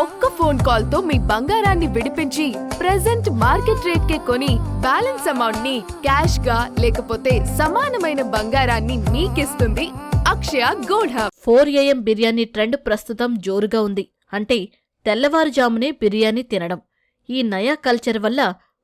ఒక్క phone call తో మీ బంగారాన్ని విడిపించి ప్రెజెంట్ మార్కెట్ రేట్ కే కొని బ్యాలెన్స్ అమౌంట్ ని క్యాష్ గా లేకపోతే సమానమైన బంగారాన్ని మీకిస్తుంది Akshaya gold hub. 4 AM biryani trend ప్రస్తుతం జోరుగా ఉంది. అంటే తెల్లవారుజామునే బిర్యానీ తినడం. ఈ నయా కల్చర్ వల్ల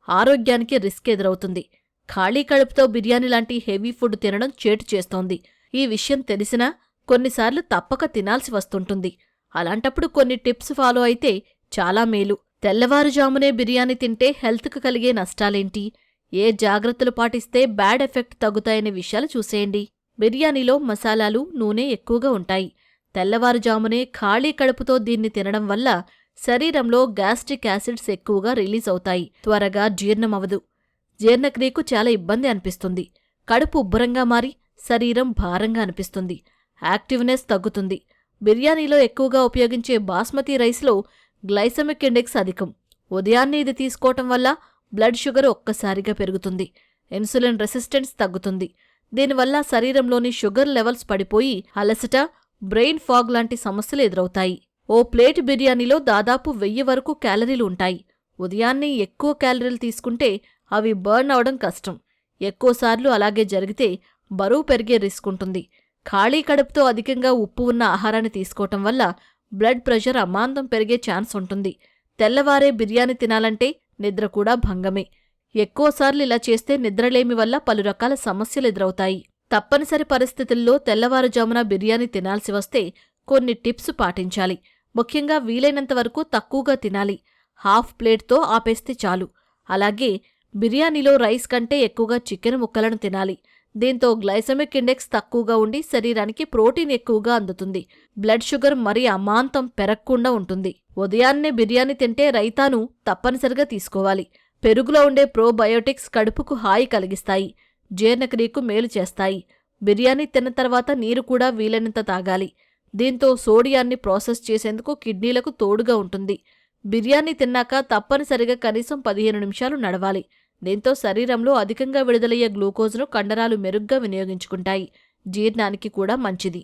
ఆరోగ్యానికి రిస్క్ ఎదురవుతుంది. ఖాళీ కడుపుతో బిర్యానీ లాంటి హెవీ ఫుడ్ తినడం చేటు చేస్తోంది. ఈ విషయం తెలిసినా కొన్నిసార్లు తప్పక తినాల్సి వస్తుంటుంది. అలాంటప్పుడు కొన్ని టిప్స్ ఫాలో అయితే చాలా మేలు. తెల్లవారుజామునే బిర్యానీ తింటే హెల్త్కు కలిగే నష్టాలేంటి, ఏ జాగ్రత్తలు పాటిస్తే బ్యాడ్ ఎఫెక్ట్ తగ్గుతాయనే విషయాలు చూసేయండి. బిర్యానీలో మసాలాలు, నూనె ఎక్కువగా ఉంటాయి. తెల్లవారుజామునే ఖాళీ కడుపుతో దీన్ని తినడం వల్ల శరీరంలో గ్యాస్ట్రిక్ యాసిడ్స్ ఎక్కువగా రిలీజ్ అవుతాయి. త్వరగా జీర్ణమవదు. జీర్ణక్రియకు చాలా ఇబ్బంది అనిపిస్తుంది. కడుపు ఉబ్బరంగా మారి శరీరం భారంగా అనిపిస్తుంది. యాక్టివ్నెస్ తగ్గుతుంది. బిర్యానీలో ఎక్కువగా ఉపయోగించే బాస్మతి రైస్లో గ్లైసెమిక్ ఇండెక్స్ అధికం. ఉదయాన్నే ఇది తీసుకోవటం వల్ల బ్లడ్ షుగర్ ఒక్కసారిగా పెరుగుతుంది. ఇన్సులిన్ రెసిస్టెన్స్ తగ్గుతుంది. దీనివల్ల శరీరంలోని షుగర్ లెవెల్స్ పడిపోయి అలసట, బ్రెయిన్ ఫాగ్ లాంటి సమస్యలు ఎదురవుతాయి. ఓ ప్లేట్ బిర్యానీలో దాదాపు 1000 వరకు క్యాలరీలు ఉంటాయి. ఉదయాన్నే ఎక్కువ క్యాలరీలు తీసుకుంటే అవి బర్న్ అవడం కష్టం. ఎక్కువసార్లు అలాగే జరిగితే బరువు పెరిగే రిస్క్ ఉంటుంది. ఖాళీ కడుపుతో అధికంగా ఉప్పు ఉన్న ఆహారాన్ని తీసుకోవటం వల్ల బ్లడ్ ప్రెషర్ అమాంతం పెరిగే ఛాన్స్ ఉంటుంది. తెల్లవారే బిర్యానీ తినాలంటే నిద్ర కూడా భంగమే. ఎక్కువసార్లు ఇలా చేస్తే నిద్రలేమి వల్ల పలు రకాల సమస్యలు ఎదురవుతాయి. తప్పనిసరి పరిస్థితుల్లో తెల్లవారుజామున బిర్యానీ తినాల్సి వస్తే కొన్ని టిప్స్ పాటించాలి. ముఖ్యంగా వీలైనంత వరకు తక్కువగా తినాలి. హాఫ్ ప్లేట్తో ఆపేస్తే చాలు. అలాగే బిర్యానీలో రైస్ కంటే ఎక్కువగా చికెన్ ముక్కలను తినాలి. దీంతో గ్లైసెమిక్ ఇండెక్స్ తక్కువగా ఉండి శరీరానికి ప్రోటీన్ ఎక్కువగా అందుతుంది. బ్లడ్ షుగర్ మరీ అమాంతం పెరగకుండా ఉంటుంది. ఉదయాన్నే బిర్యానీ తింటే రైతాను తప్పనిసరిగా తీసుకోవాలి. పెరుగులో ఉండే ప్రోబయోటిక్స్ కడుపుకు హాయి కలిగిస్తాయి. జీర్ణక్రియకు మేలు చేస్తాయి. బిర్యానీ తిన్న తర్వాత నీరు కూడా వీలైనంత తాగాలి. దీంతో సోడియాన్ని ప్రాసెస్ చేసేందుకు కిడ్నీలకు తోడుగా ఉంటుంది. బిర్యానీ తిన్నాక తప్పనిసరిగా కనీసం 15 నిమిషాలు నడవాలి. దీంతో శరీరంలో అధికంగా విడుదలయ్యే గ్లూకోజ్ను కండరాలు మెరుగ్గా వినియోగించుకుంటాయి. జీర్ణానికి కూడా మంచిది.